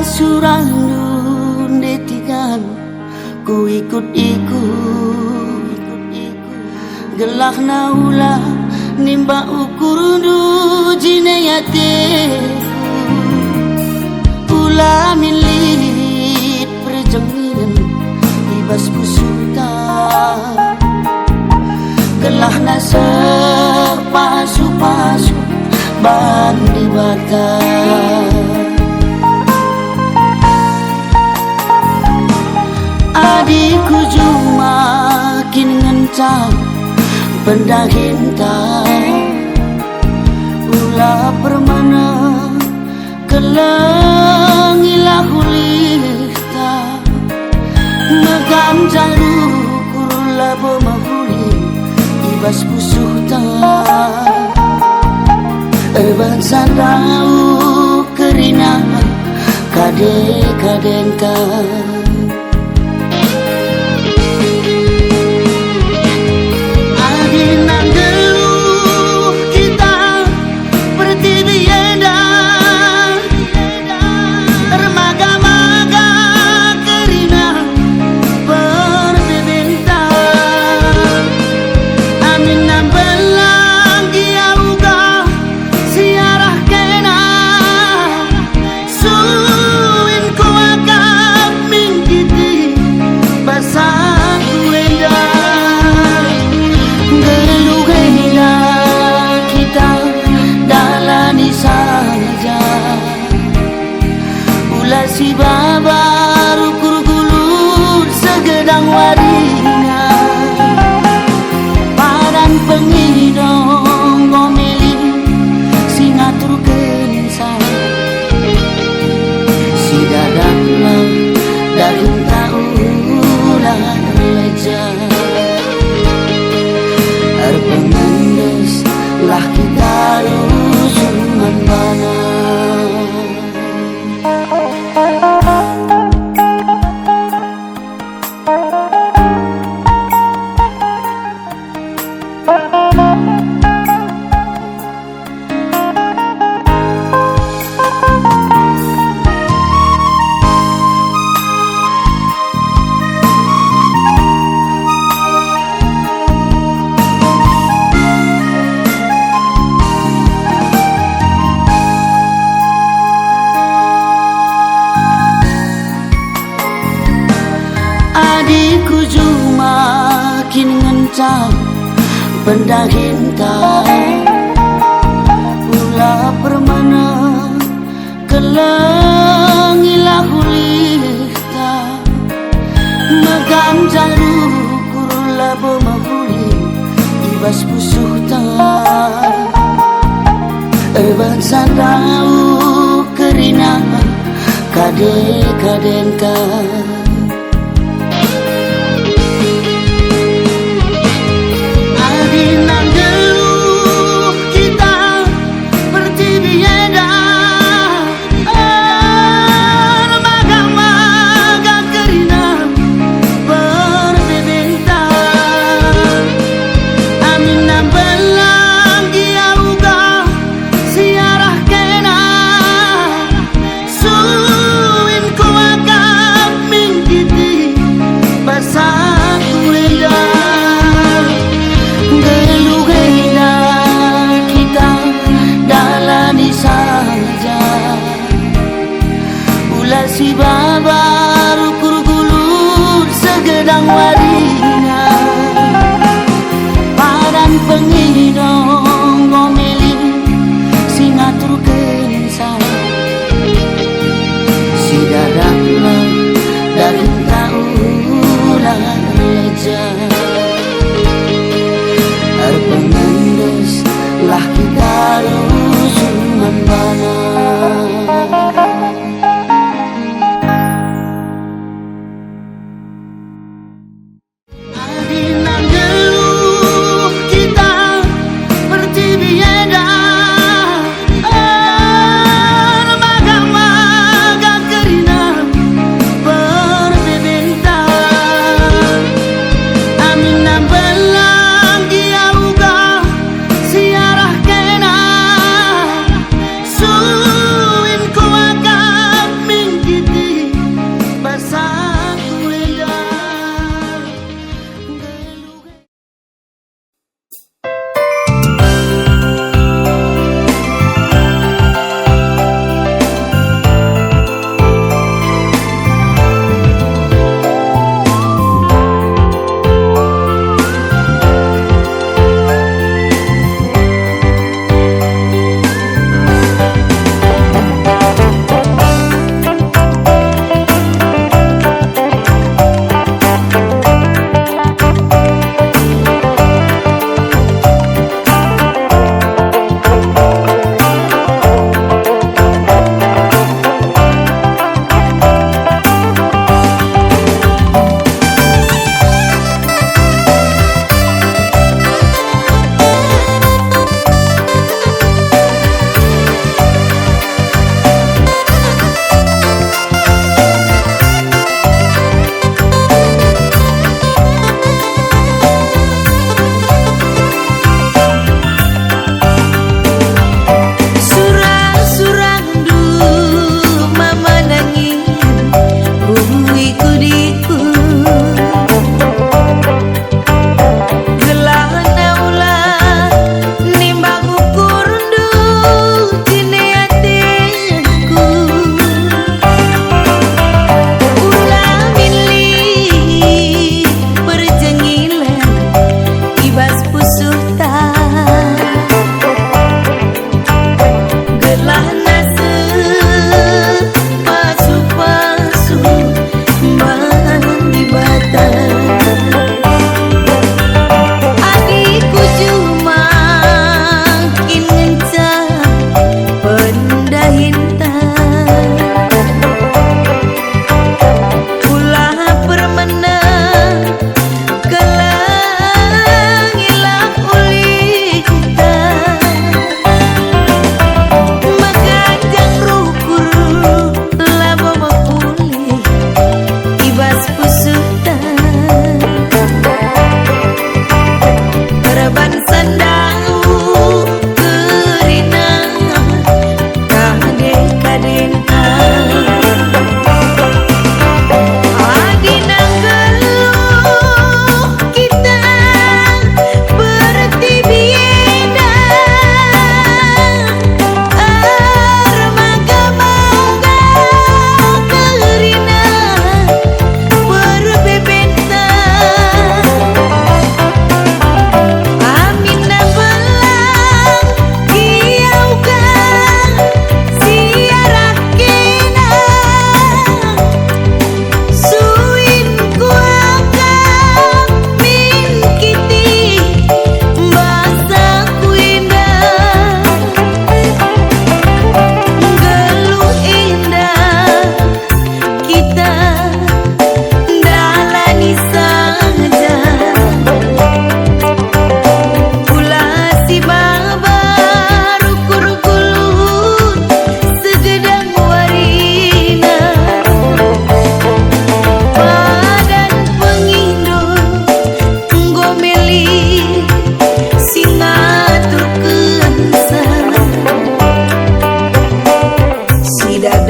surang detikan ku ikut-ikut gelah naula nimba ukur du jinayate pula milit perjengin ibas pusuta gelah nasa pasu-pasu bandi bata adikku cuma makin ngencang benda hinta ulah permana kelengilah hulita megam jaru kurula bomahuli ibas pusuhta erban sandau kerina kade-kadenta si babar ukur gulut segedang warina padan pengidong ngomeli singatur kensan si dadang lang daging taulah leja arpengendes lah kita lusungan mana adikku cuma makin ngencang benda hinta ulah permana kelengilah hulita megam jaru kurula bomahuli ibas pusuhta erban sandau kerina kade-kadenta Min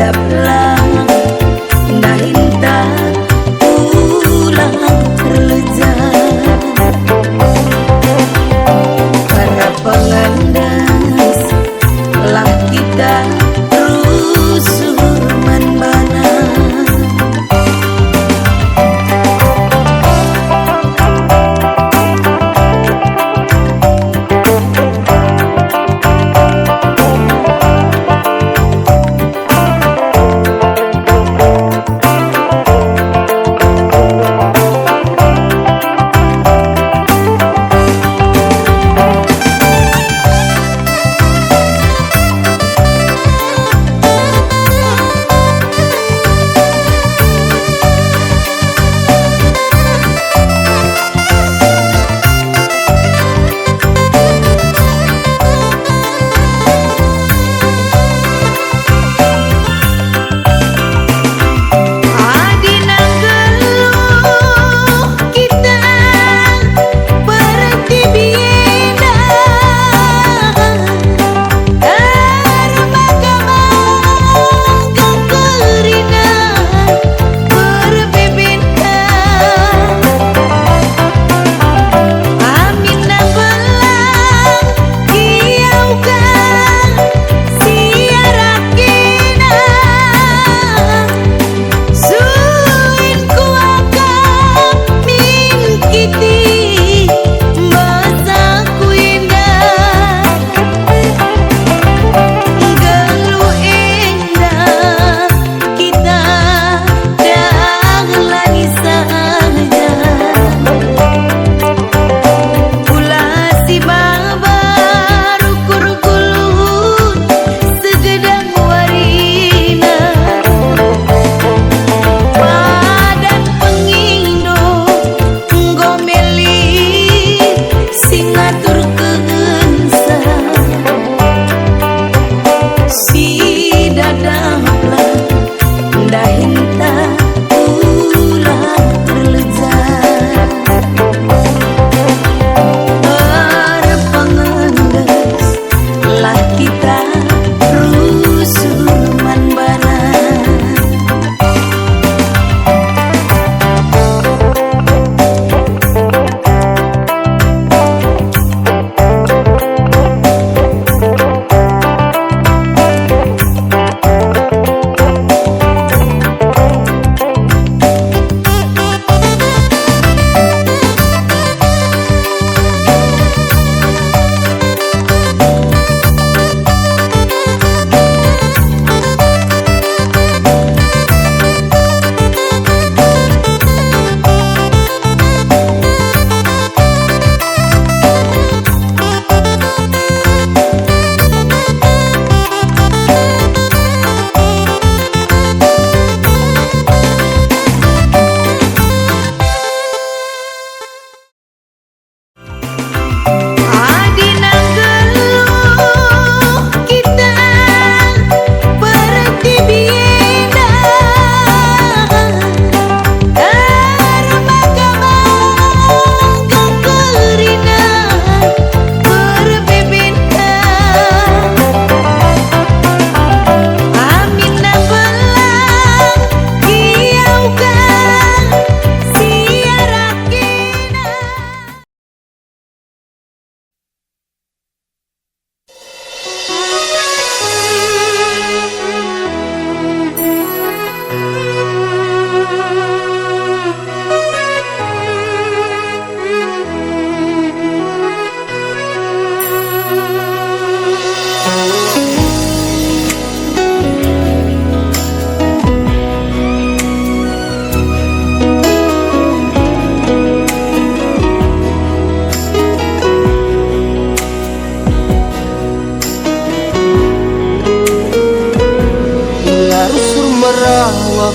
sedaplah dahinta ulang terlejat. Para pengandas lah kita rusur manbana.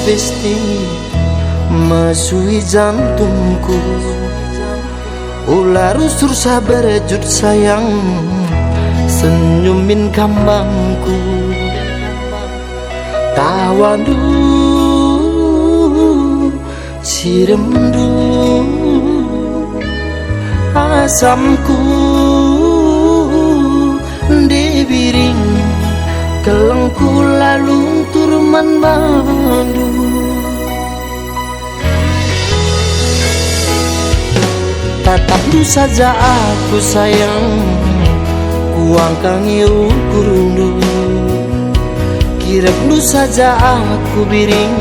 besti masui jantungku, ular usur sabar jut sayang senyumin kambangku, tawandu siremdu asamku dibiring kelengku lalu turma mandu. Tatap lu saja aku sayang, kuangkangi ukurundu. Kirap lu saja aku biring,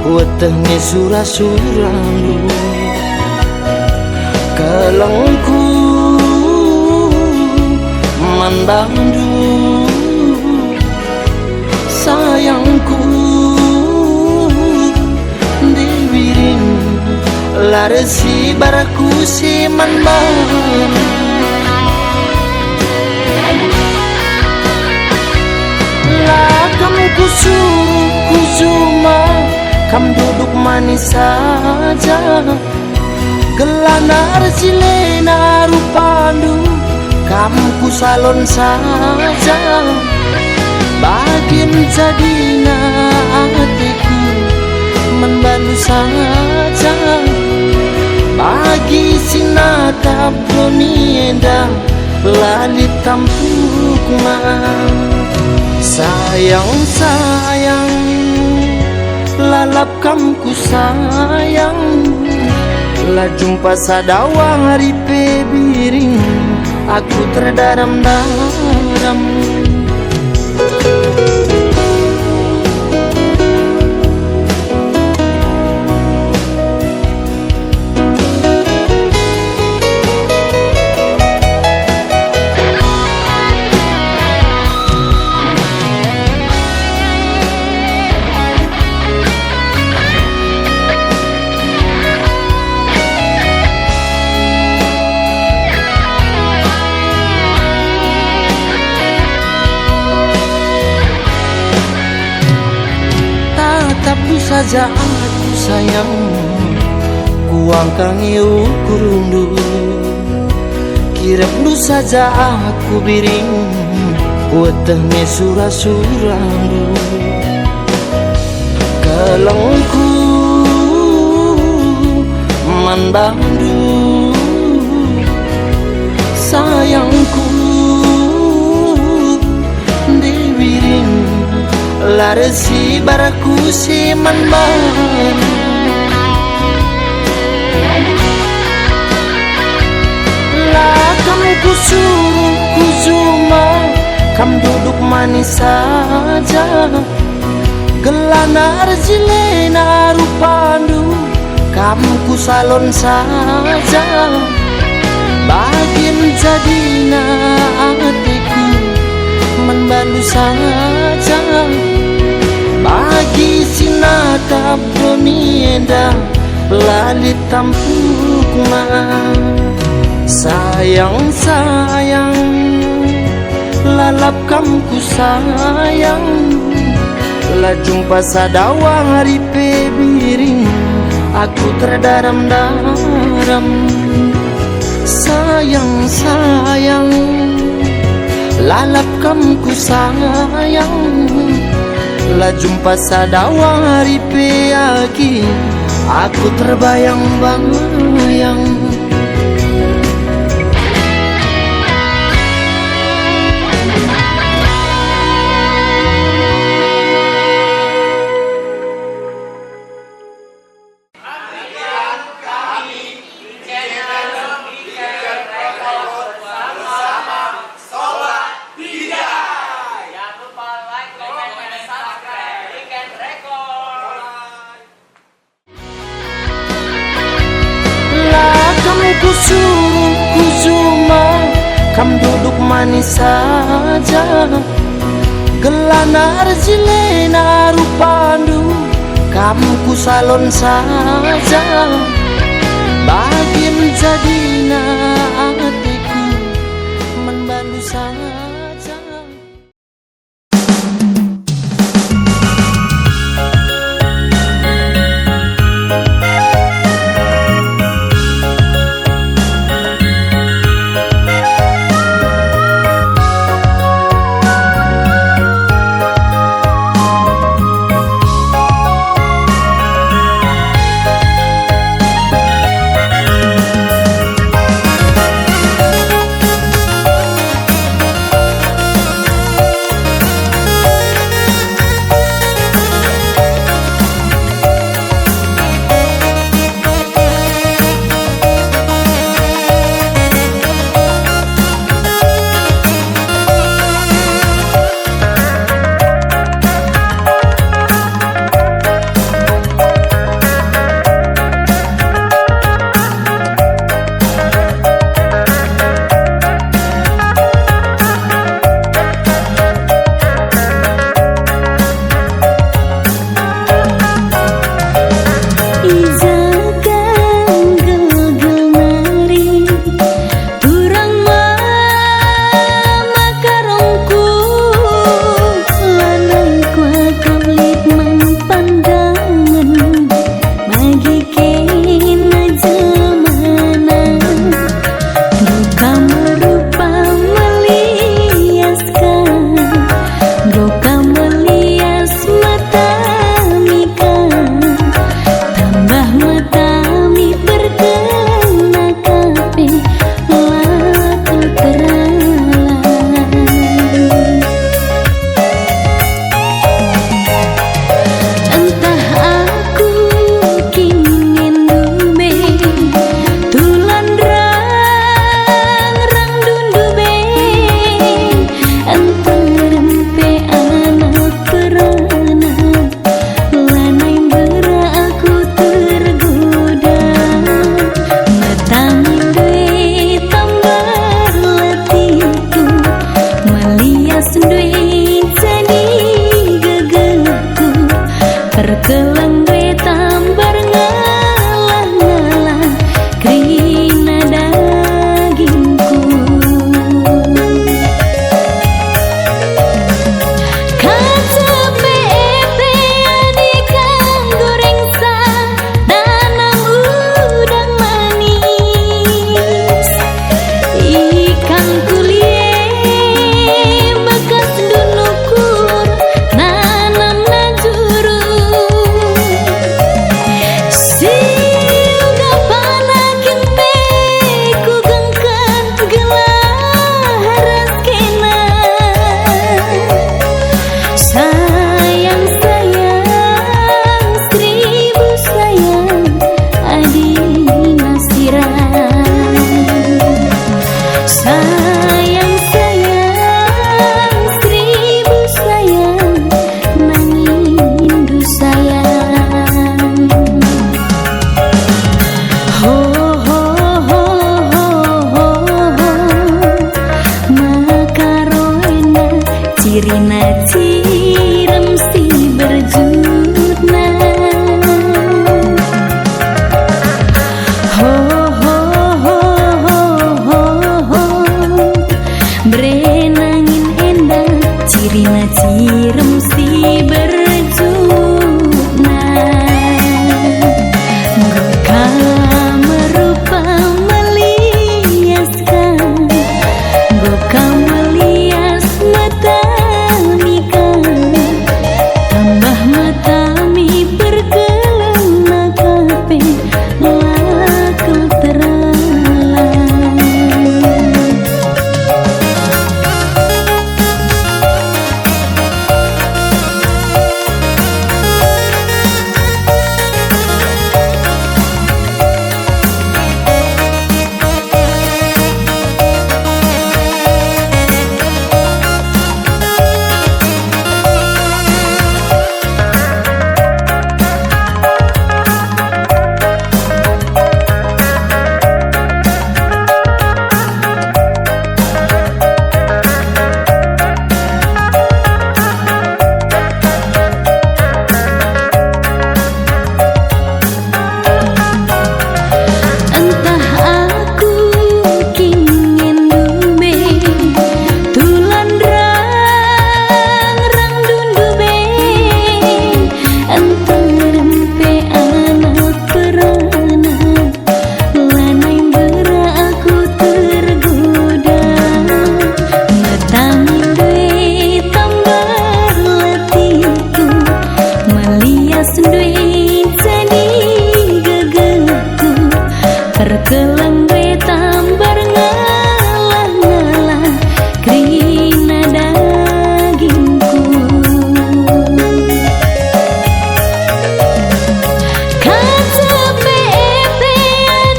wetenge surah-surandu. Kelengku mandandu, sayangku diwiring, laresi baraku si mandan. Lakam ku cuma kam duduk manis saja, gelanar silena rupandu, kamu ku salon saja. Bagin jadina hatiku membantu saja, bagi sinatap donienda lalit tampukma. Sayang sayang lalap kamku sayang, la jumpa sadawang hari pebiring, aku terdaram-daram. Tapi saja aku sayang, kuangkangi ukurundu. Kirap lu saja aku biring, wetenge surah-surandu. Kelengku mandandu, sayangku diwiring, laresi baraku si manban. Lakam ku suruh ku cuma kam duduk manis saja, gelanar silena rupandu, kamu ku salon saja. Bagin jadina hatiku membantu saja, bagi sinatap donienda lalit tampukma. Sayang sayang lalap kamku sayang, la jumpa sadawang hari pebiring, aku terdaram-daram. Sayang sayang lalap kamku sayang, la jumpa sadawang hari peaki, aku terbayang-bayang. Ku suruh ku cuma kam duduk manis saja, gelanar silena rupandu, kamu ku salon saja. Bagin jadina hatiku membantu saja. cirina cirem si berjuna. Ho ho ho ho ho ho, berenangin endah cirina cirem si berjuna. Engkau merupa meliaskan, engkau melias mata mika, tambah mata mi perkelana kape lakal teralang. Perkelang tambar ngalah-ngalah krina dagingku. Kaca pepe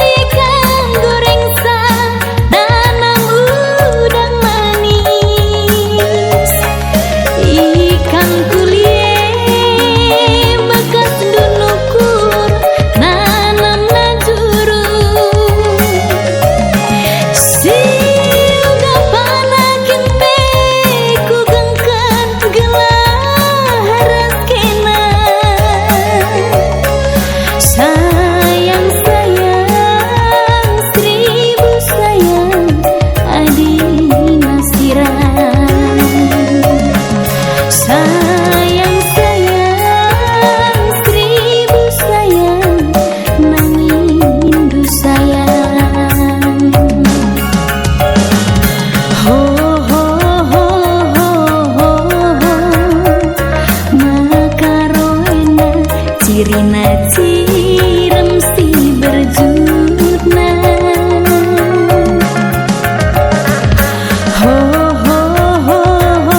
ikan goreng sa danang udang manis, ikan kulie bekas dunukur nanam najuru. Cirina cirem si berjuna. Ho ho ho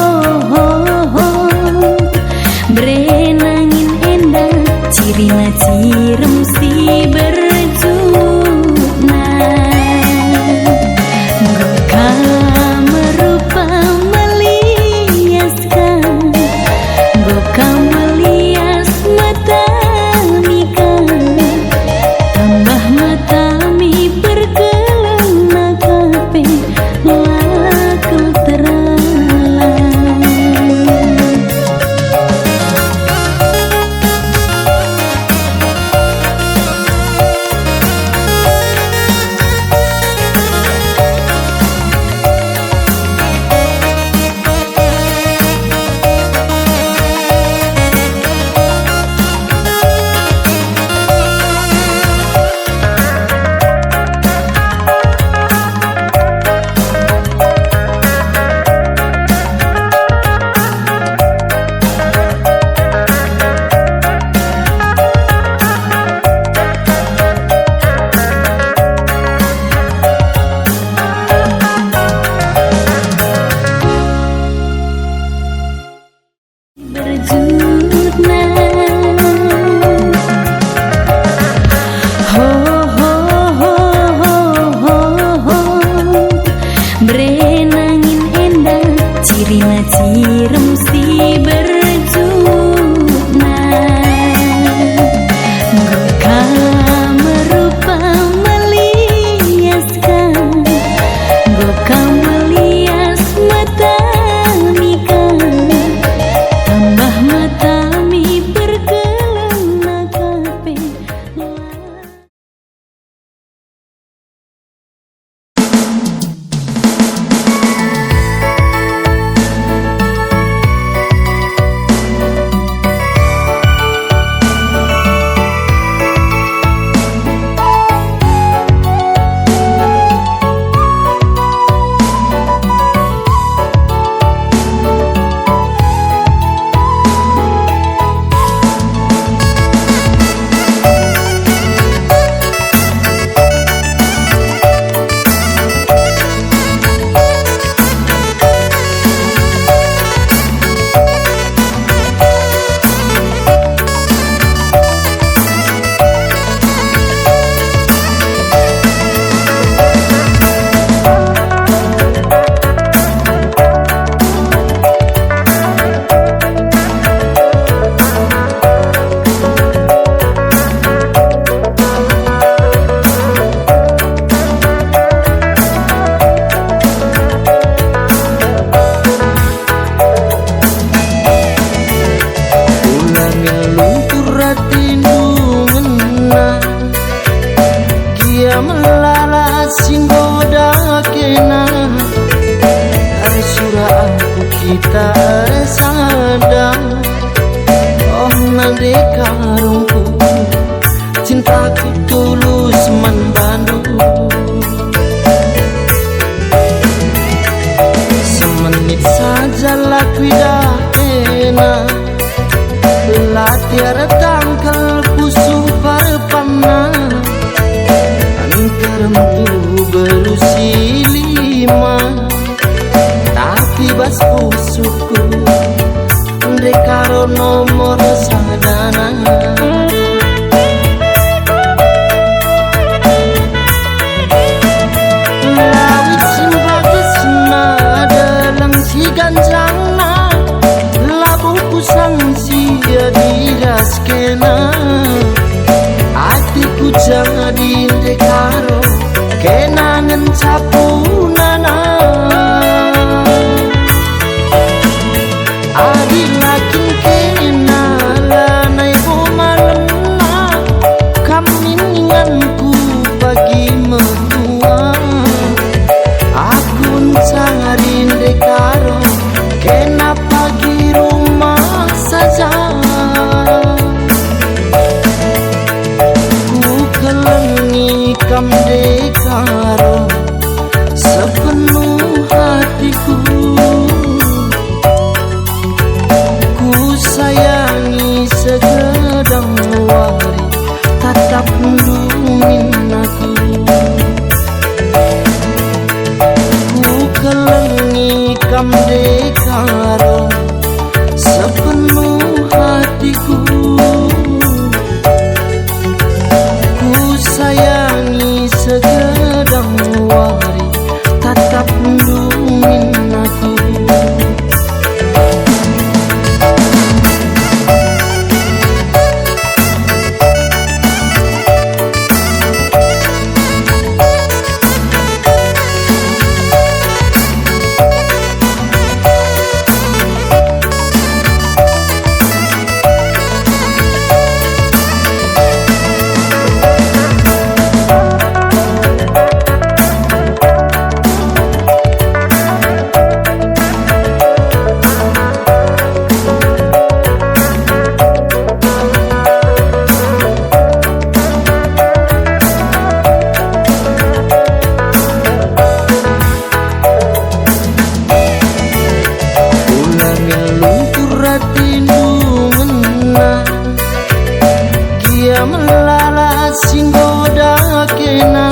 ho ho ho, berenangin endah cirina cirem si berjuna. Engkau merupa meliaskan, engkau melias mata mika, tambah mata mi perkelana kape lakal teralang. Berjuna. Ho ho ho ho ho ho, berenangin endah cirina cirem si berjuna. Engkau merupa meliaskan, engkau melias mata mika, kena lah tiada tangkal pusu parpana antarem tu berusi 5 tapi bas pusuku dekaro nomor sadana lawit simbagesna dalang si ganjangna labu kusang sia diraskena hatiku jadi dekaro kenangan capunana adi lakin kena lanai bumalena kamininganku bagi mertua akun sangarin dekaro kena pagi rumah saja ku kelengi kam dekaro sepenuh hatiku ku sayangi segedang wari tatap ndumin aku ku kelengi kam dekaro sepenuh hatiku ku sayangi segedang wari tatap ndumin aku melala singgoda kena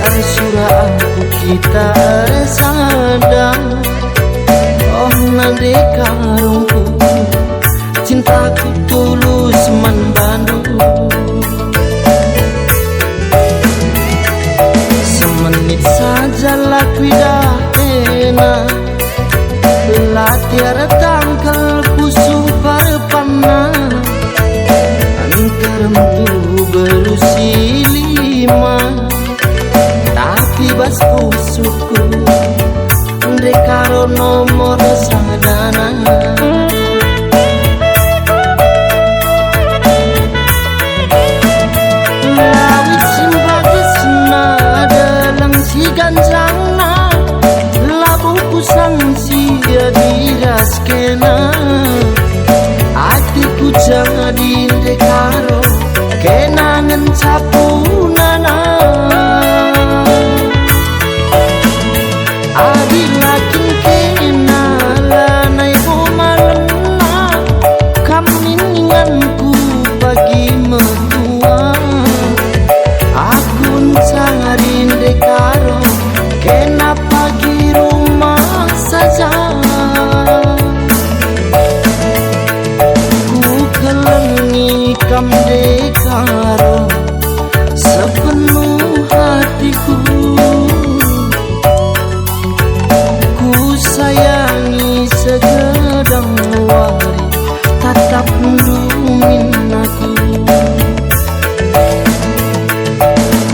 dari surah aku kita sadang oh nande karungku cintaku tulus manbandu semenit saja laku dah enak lah tiada tangkal pusu parpana antarem tu berusi 5 tapi bas pusuku dekaro nomor sadana lawit simbagesna dalang si ganjangna labu kusang sia diraskena hatiku jadi dekaro kenangan capunana adi lakin kena lanai bumalena kamininganku bagi mertua akun sangarin dekaro kena pagi rumah saja kam dekaro sepenuh hatiku ku sayangi segedang wari tatap ndumin aku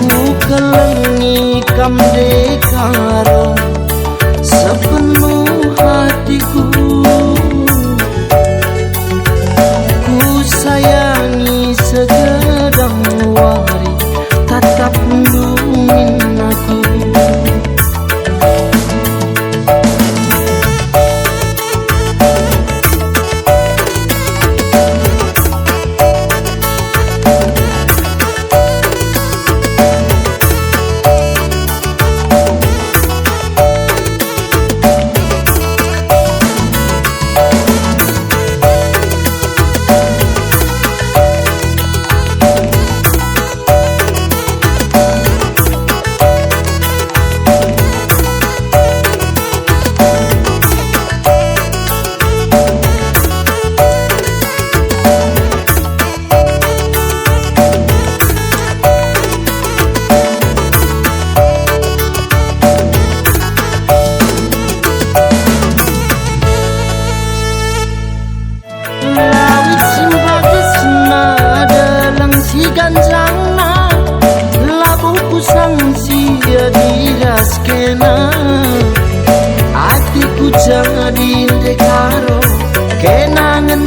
ku kelengi kam dekaro sepenuh hatiku ku sayangi segedang wari tatap ndumin aku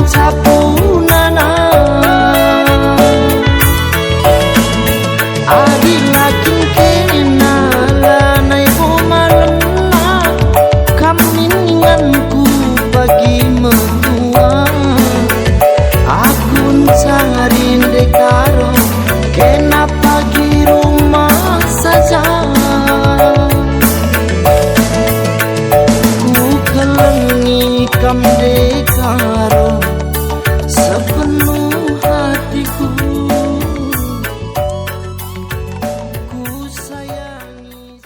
sapunana adilakin kena lanai bumalena kamininganku bagi mertua akun sangarin dekaro kena pagi rumah saja ku kelengi kam dekaro sepenuh hatiku ku sayangi.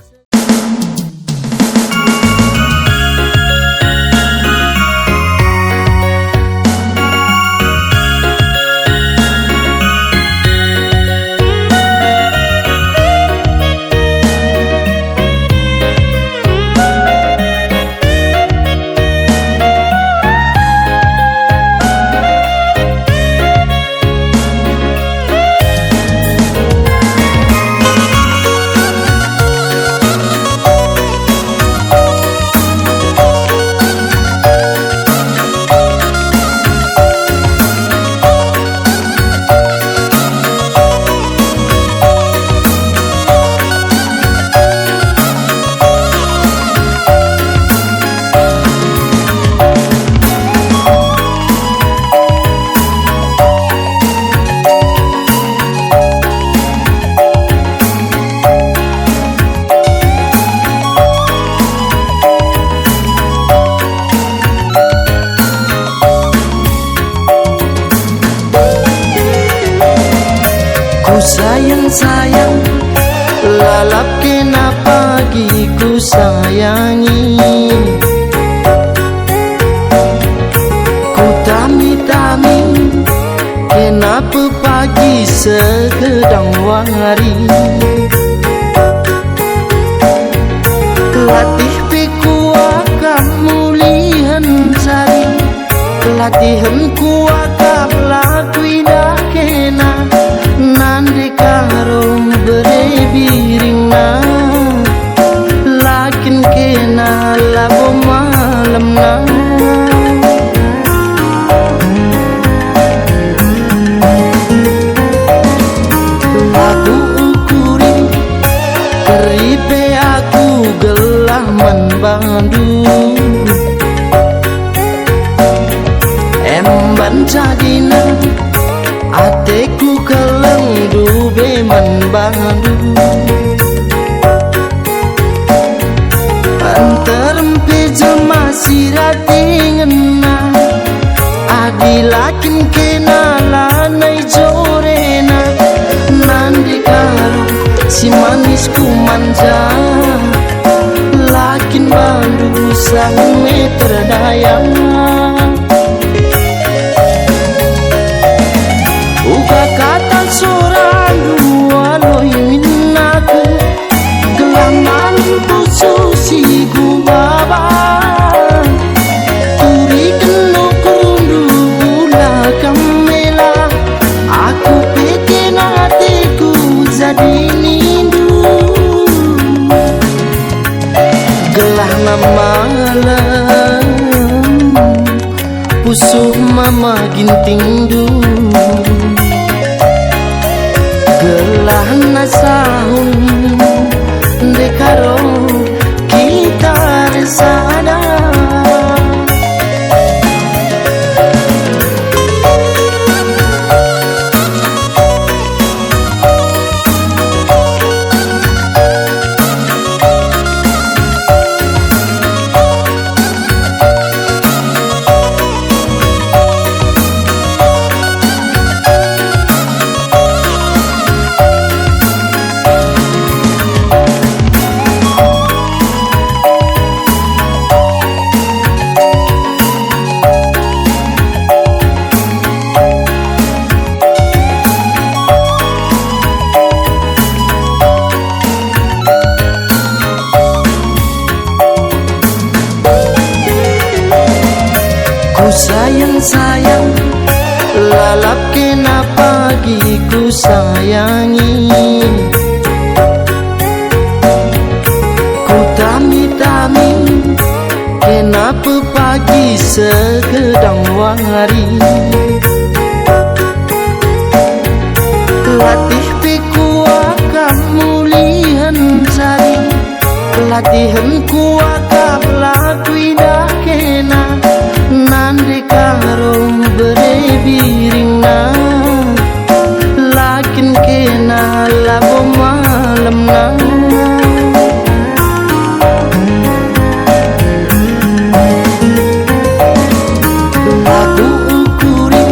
Sayang-sayang lalap kena pagi ku sayangi ku tami-tami kenapa pagi sekedang wari latih piku akan mulihan sari latihan ku akan lakui dah kena nande karo berebiring na lakin kena labo malam na aku ukuri keripe aku gelah manbandu emban jadina ateku keleng dube manbandu anterempe jema sirati ngena adilakin kena lanai jorena nandi karo si manisku manja lakin bandu sang meter dayang uga kata seorang dua loi minaku gelaman pusu si gubaba turi kenu kurundu gula kamela aku bikin hatiku jadi nindu gelah malam pusuh mama ginting du gelah nasahun dekaro kita resada sayang-sayang lalap kena pagi ku sayangi ku tami-tami kenapa pagi sekedang hari. Latih pikuah kamulihan sari, latihan kuakah lakui dah kena, nande karo berebiring na, lakin kena labo malam na. Aku ukuri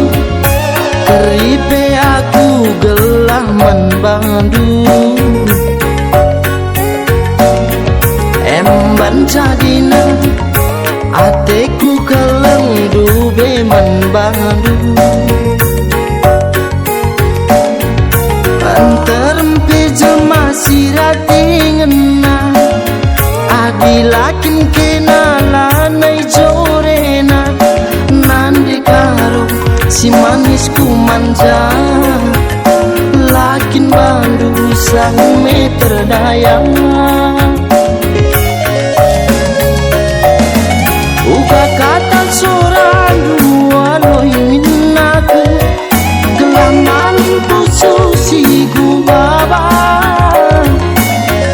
keripe aku gelah manbandu, emban jadina ateku keleng dube manbandu. Anterempe jelma sirati ngena, adi lakin kena lanai jorena, nande karo si manisku manja, lakin bandu sang meter daya. Uga kata seorang dua loi minaku, gelaman pusu si gubaba,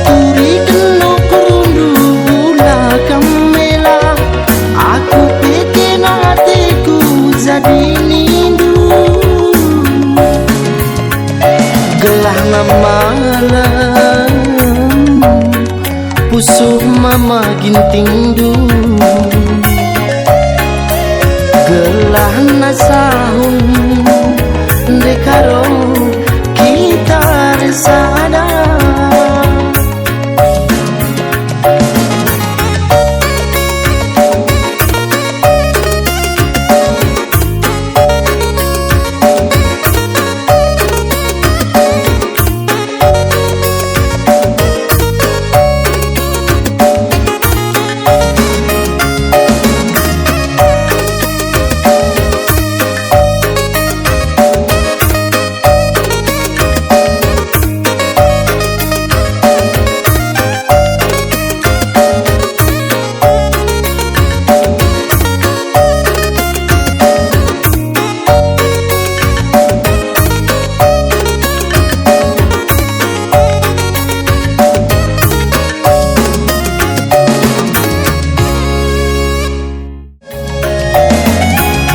turi keno kurundu gula kamela, aku peken hatiku jadi nindu. Gelah na malam pusuh mama ginting du, gelah na sahun dekaro kita resada.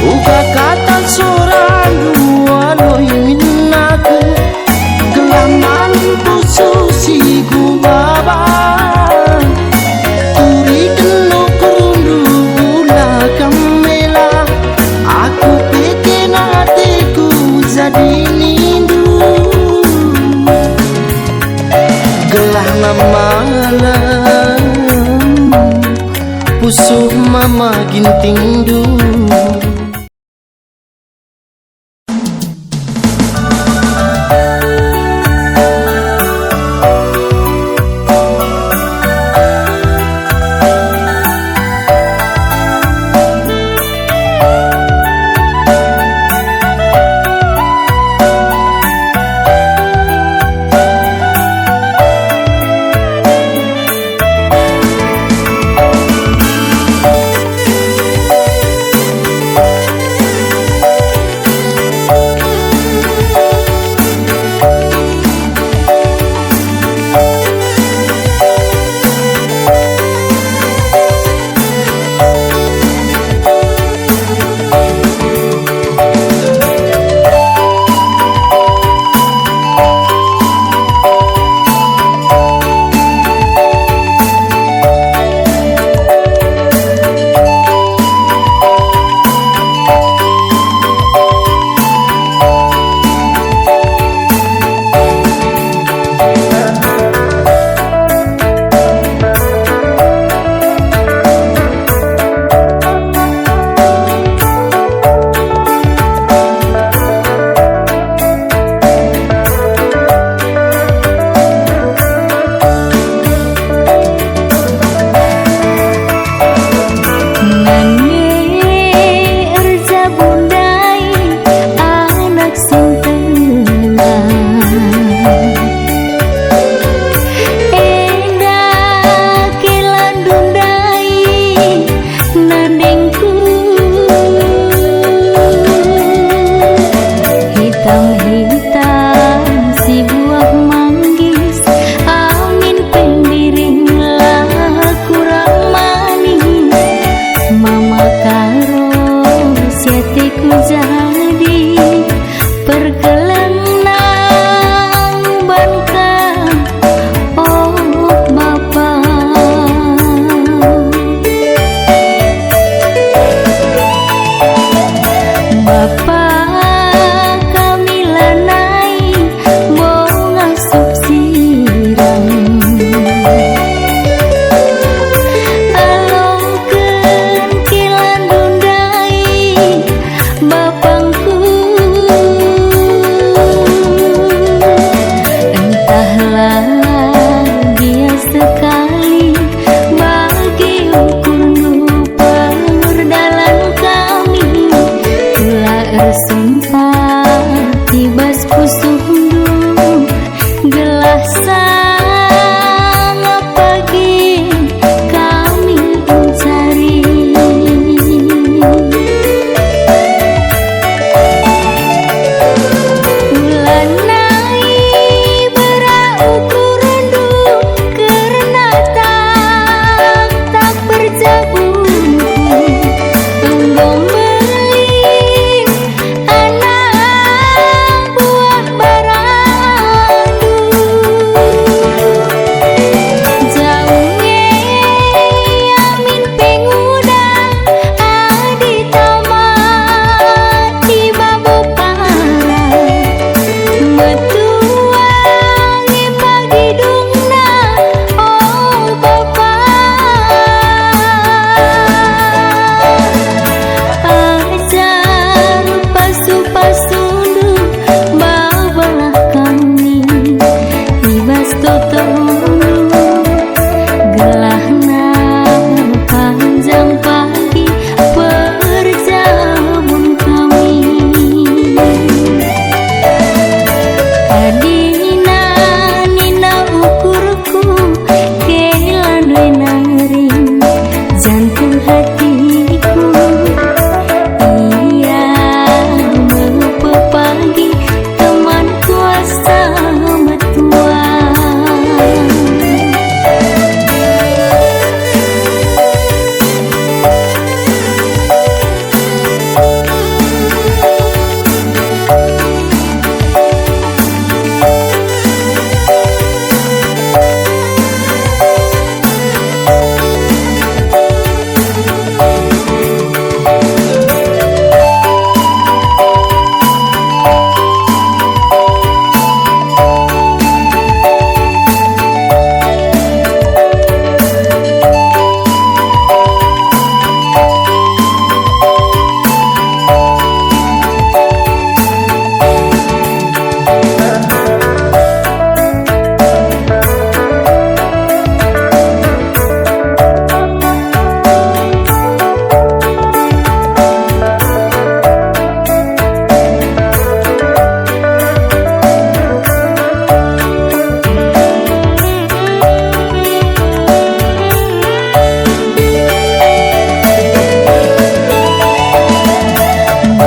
Uga kata seorang dua loi minaku, gelaman pusu si gubaba, turi keno kurundu gula kamela, aku peken hatiku jadi nindu. Gelah na malam pusuh mama ginting du.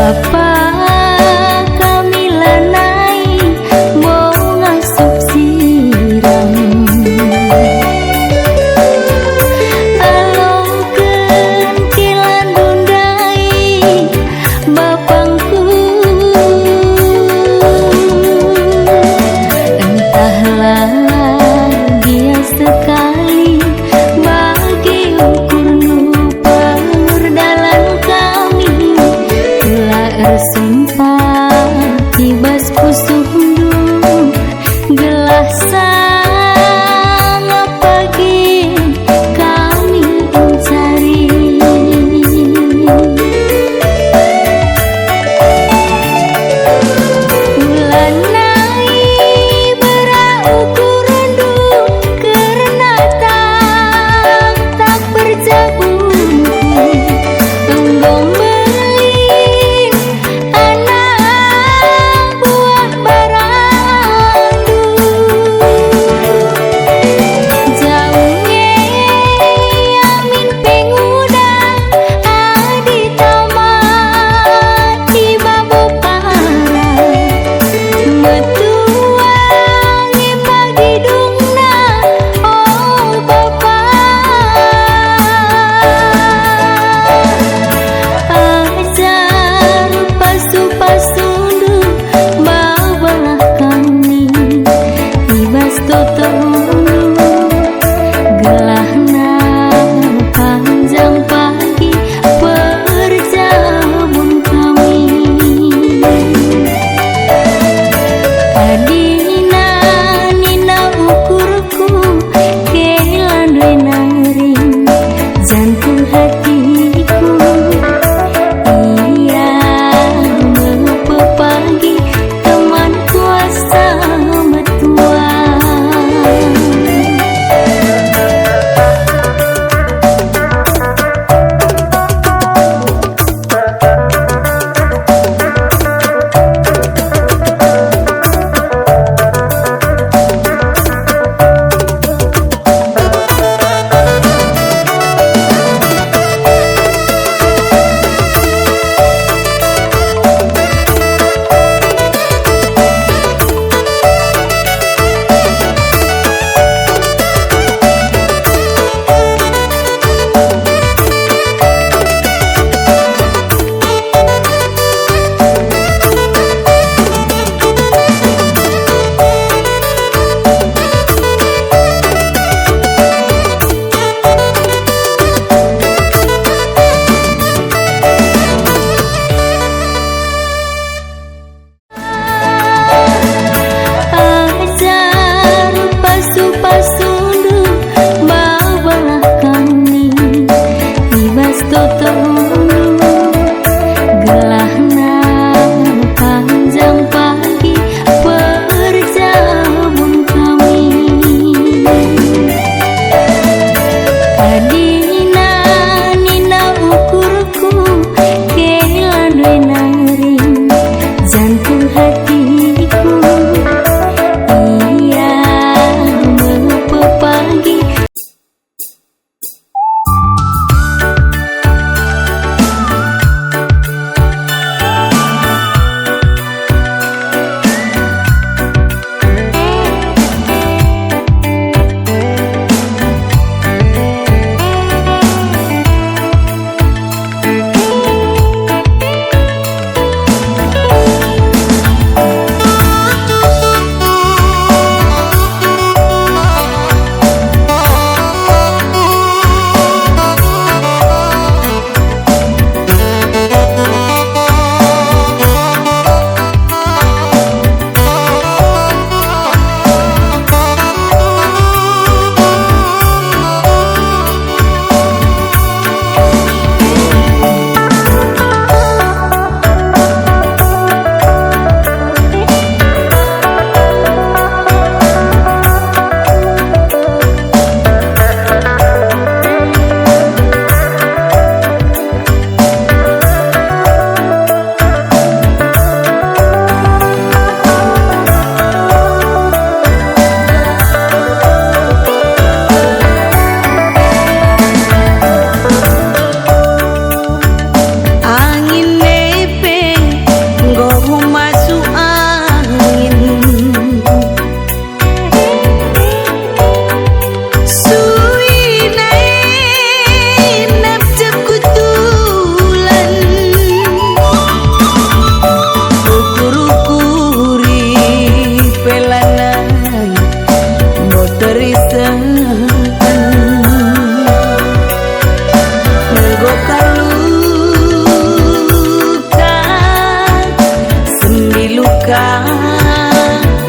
Bapak kami lanai mau ngasup siram, alongkeun kilan dundai bapangku. Entahlah dia sekali bagi ukur nu pangurdalan kami, ulah sumpah tibas pusuh dum gelah sang pagi kami mencari. Ulan naik beraukuran dum karena tak berjabung, enggong berlin ka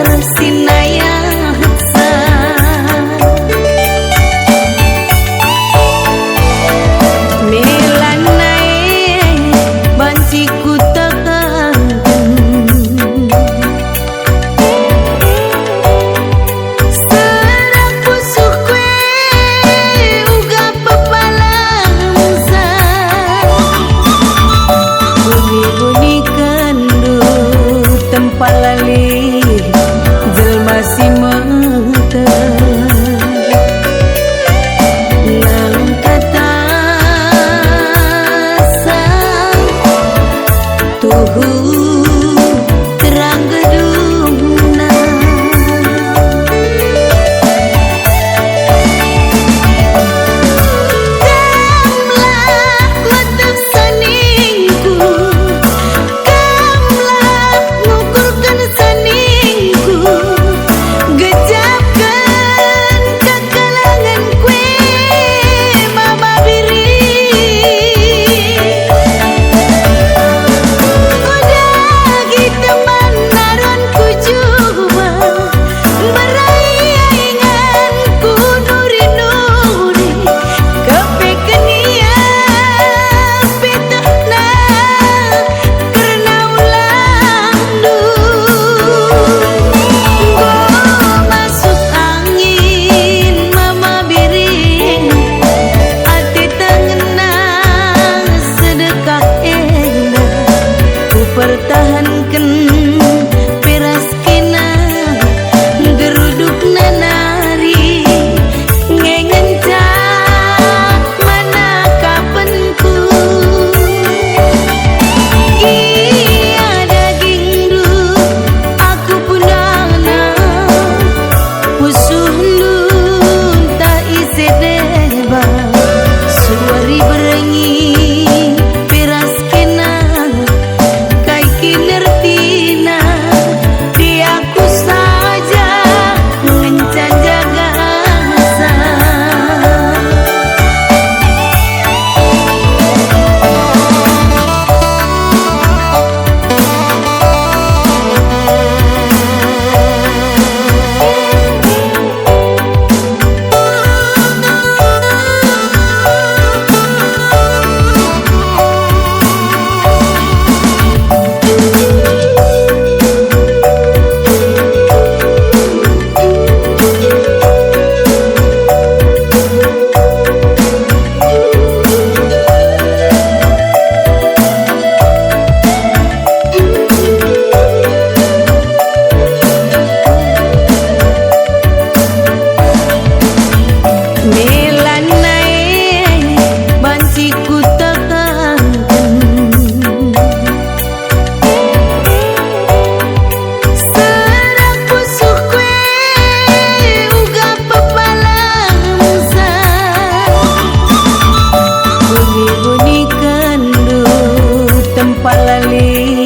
resinaya haksa melanae banci ku tekan serang pusuh kue uga pepalamsa bunyi-bunyi kendu tempat lali jelma si mata nang kata sang tuhu terang gedungna kamlah letep saningku kamlah ngukurkan saningku gejapkan kekalangan kue mama biri udah kita manaron ku coba merayaingan ku nuri-nuri kepekenia petahna karena ulang go masuk angin mama biring ati tangenang sedekah endah ku pertahankan peras kena geruduk nanari ngengencak mana kapenku iya daging du aku punana musuh nun tak isi deba suari berengi peras kena kai kinertina di aku saja ngencan jaga asa melanae banci ku tekan serang pusuh kue uga pepalamsa bunyi-bunyi kendu tempat lali